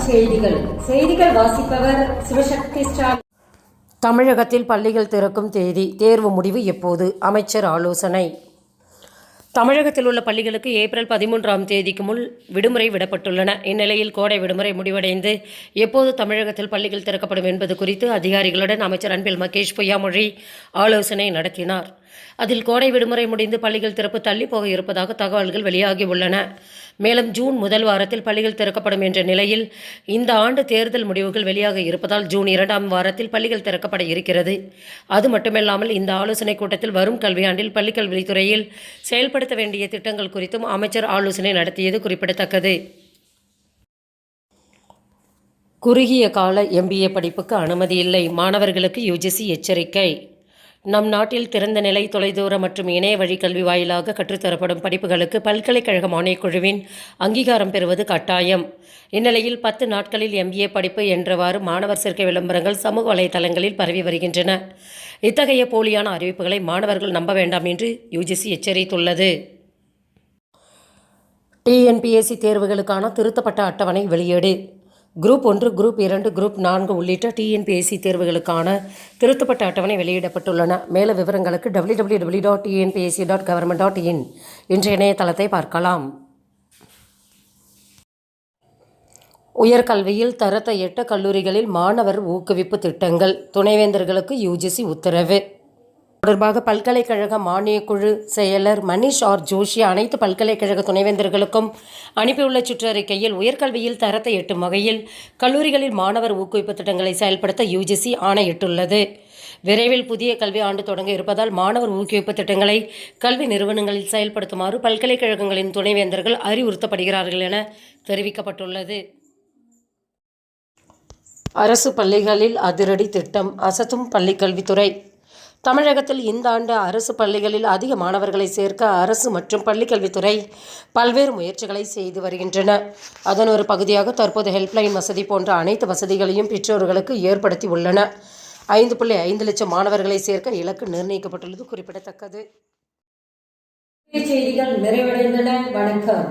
செய்திகள் வாசிப்பவர் சிவசக்தி ஸ்டாலின். தமிழகத்தில் பள்ளிகள் திறக்கும் தேதி, தேர்வு முடிவு எப்போது? அமைச்சர் ஆலோசனை. தமிழகத்தில் உள்ள பள்ளிகளுக்கு ஏப்ரல் 13ஆம் தேதிக்கு முன் விடுமுறை விடப்பட்டுள்ளன. இந்நிலையில் கோடை விடுமுறை முடிவடைந்து எப்போது தமிழகத்தில் பள்ளிகள் திறக்கப்படும் என்பது குறித்து அதிகாரிகளுடன் அமைச்சர் அன்பில் மகேஷ் பொய்யாமொழி ஆலோசனை நடத்தினார். அதில் கோடை விடுமுறை முடிந்து பள்ளிகள் திறப்பு தள்ளி போக இருப்பதாக தகவல்கள் வெளியாகி உள்ளன. மேலும் ஜூன் முதல் வாரத்தில் பள்ளிகள் திறக்கப்படும் என்ற நிலையில் இந்த ஆண்டு தேர்தல் முடிவுகள் வெளியாக இருப்பதால் ஜூன் 2ஆம் வாரத்தில் பள்ளிகள் திறக்கப்பட இருக்கிறது. அது மட்டுமல்லாமல் இந்த ஆலோசனைக் கூட்டத்தில் வரும் கல்வியாண்டில் பள்ளிக்கல்வித்துறையில் செயல்படுத்த வேண்டிய திட்டங்கள் குறித்தும் அமைச்சர் ஆலோசனை நடத்தியது குறிப்பிடத்தக்கது. குறுகிய கால MBA படிப்புக்கு அனுமதி இல்லை, மாணவர்களுக்கு UGC எச்சரிக்கை. நம் நாட்டில் திறந்த நிலை, தொலைதூர மற்றும் இணைய வழி கல்வி வாயிலாக கற்றுத்தரப்படும் படிப்புகளுக்கு பல்கலைக்கழக மானியக்குழுவின் அங்கீகாரம் பெறுவது கட்டாயம். இந்நிலையில் 10 நாட்களில் MBA படிப்பு என்றவாறு மாணவர் சேர்க்கை விளம்பரங்கள் சமூக வலைதளங்களில் பரவி வருகின்றன. இத்தகைய போலியான அறிவிப்புகளை மாணவர்கள் நம்ப வேண்டாம் என்று UGC எச்சரித்துள்ளது. TNPSC தேர்வுகளுக்கான திருத்தப்பட்ட அட்டவணை வெளியீடு. குரூப் 1, குரூப் 2, குரூப் 4 உள்ளிட்ட TNPSC தேர்வுகளுக்கான திருத்தப்பட்ட அட்டவணை வெளியிடப்பட்டுள்ளன. மேலும் விவரங்களுக்கு www.tnpsc.government.in என்ற இணையதளத்தை பார்க்கலாம். உயர்கல்வியில் தரத்தை எட்ட கல்லூரிகளில் மாணவர் ஊக்குவிப்பு திட்டங்கள். துணைவேந்தர்களுக்கு UGC உத்தரவு. தொடர்பாக பல்கலைக்கழக மானியக்குழு செயலர் மனிஷ் ஜோஷி அனைத்து பல்கலைக்கழக துணைவேந்தர்களுக்கும் அனுப்பியுள்ள சுற்றறிக்கையில் உயர்கல்வியில் தரத்தை எட்டும் வகையில் கல்லூரிகளில் மாணவர் ஊக்குவிப்பு திட்டங்களை செயல்படுத்த UGC ஆணையிட்டுள்ளது. விரைவில் புதிய கல்வி ஆண்டு தொடங்க இருப்பதால் மாணவர் ஊக்குவிப்பு திட்டங்களை கல்வி நிறுவனங்களில் செயல்படுத்துமாறு பல்கலைக்கழகங்களின் துணைவேந்தர்கள் அறிவுறுத்தப்படுகிறார்கள் என தெரிவிக்கப்பட்டுள்ளது. அரசு பள்ளிகளில் அதிரடி திட்டம், அசத்தும் பள்ளிக்கல்வித்துறை. தமிழகத்தில் இந்த ஆண்டு அரசு பள்ளிகளில் அதிக மாணவர்களை சேர்க்க அரசு மற்றும் பள்ளிக்கல்வித்துறை பல்வேறு முயற்சிகளை செய்து வருகின்றன. அதன் ஒரு பகுதியாக தற்போது ஹெல்ப்லைன் வசதி போன்ற அனைத்து வசதிகளையும் பெற்றோர்களுக்கு ஏற்படுத்தி உள்ளன. 5.5 லட்சம் மாணவர்களை சேர்க்க இலக்கு நிர்ணயிக்கப்பட்டுள்ளது குறிப்பிடத்தக்கது. செய்திகள் நிறைவடைந்தன. வணக்கம்.